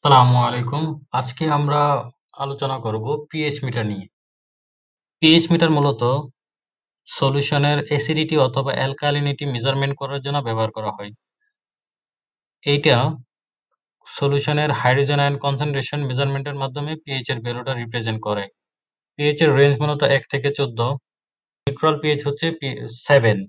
আসসালামু আলাইকুম। আজকে আমরা আলোচনা করব পিএইচ মিটার নিয়ে। পিএইচ মিটার মূলত সলিউশনের অ্যাসিডিটি অথবা অ্যালকালিনিটি মেজারমেন্ট করার জন্য ব্যবহার করা হয়। এইটা সলিউশনের হাইড্রোজেন আয়ন কনসেন্ট্রেশন মেজারমেন্টের মাধ্যমে পিএইচ এর ভ্যালুটা রিপ্রেজেন্ট করে। পিএইচ এর রেঞ্জ মূলত ১ থেকে ১৪। নিউট্রাল পিএইচ হচ্ছে 7।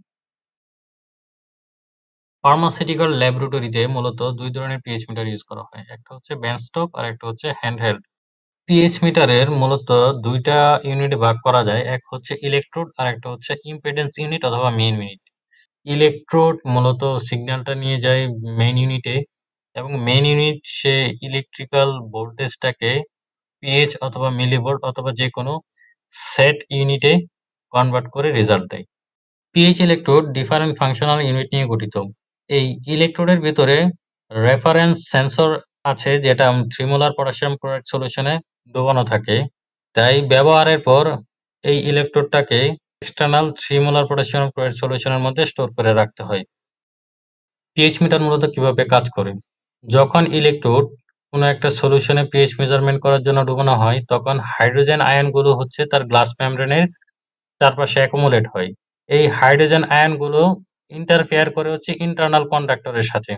ফার্মাসিউটিক্যাল ল্যাবরেটরিতে মূলত ২ ধরনের পিএইচ মিটার ইউজ করা হয়। একটা হচ্ছে বেঞ্চটপ আর একটা হচ্ছে হ্যান্ডহেল্ড। পিএইচ মিটারের মূলত ২ টা ইউনিটে ভাগ করা যায়। এক হচ্ছে ইলেকট্রোড আর একটা হচ্ছে ইম্পিডেন্স ইউনিট অথবা মেইন ইউনিট। ইলেকট্রোড মূলত সিগন্যালটা নিয়ে যায় মেইন ইউনিটে এবং মেইন ইউনিট সে ইলেকট্রিক্যাল ভোল্টেজটাকে পিএইচ অথবা মিলিভোল্ট অথবা যেকোনো সেট ইউনিটে কনভার্ট করে রেজাল্ট দেয়। PH electrode different functional unit নিয়ে গঠিত। এই ইলেকট্রোডের ভেতরে রেফারেন্স সেন্সর আছে যেটা 3 মোলার পটাশিয়াম ক্লোরাইড সলিউশনে ডোবানো থাকে। তাই ব্যবহারের পর এই ইলেকট্রোডটাকে এক্সটার্নাল 3 মোলার পটাশিয়াম ক্লোরাইড সলিউশনের মধ্যে স্টোর করে রাখতে হয়। পিএইচ মিটার মূলত কিভাবে কাজ করে? যখন ইলেকট্রোড কোনো একটা সলিউশনে পিএইচ মেজারমেন্ট করার জন্য ডুবানো হয়, তখন হাইড্রোজেন আয়নগুলো হচ্ছে তার গ্লাস মেমব্রেনের চারপাশে অ্যাকুমুলেট হয়। এই হাইড্রোজেন আয়নগুলো ইন্টারফেয়ার করে হচ্ছে ইন্টারনাল কন্ডাক্টরের সাথে।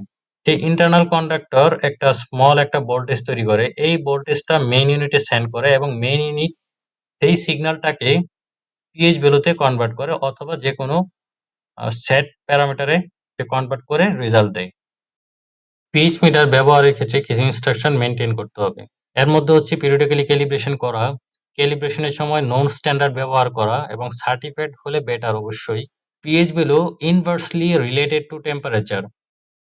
সেই ইন্টারনাল কন্ডাক্টর একটা স্মল একটা ভোল্টেজ তৈরি করে। এই ভোল্টেজটা মেইন ইউনিটে সেন্ড করে এবং মেইন ইউনিট সেই সিগন্যালটাকে পিএইচ ভ্যালুতে কনভার্ট করে অথবা যেকোনো সেট প্যারামিটারে কনভার্ট করে রেজাল্ট দেয়। পিএইচ মিটার ব্যবহারের ক্ষেত্রে কিছু ইনস্ট্রাকশন মেইনটেইন করতে হবে। এর মধ্যে হচ্ছে পিরিয়ডিক্যালি ক্যালিব্রেশন করা, ক্যালিব্রেশনের সময় নন স্ট্যান্ডার্ড ব্যবহার করা এবং সার্টিফাইড হলে বেটার অবশ্যই। PH value inversely related to temperature.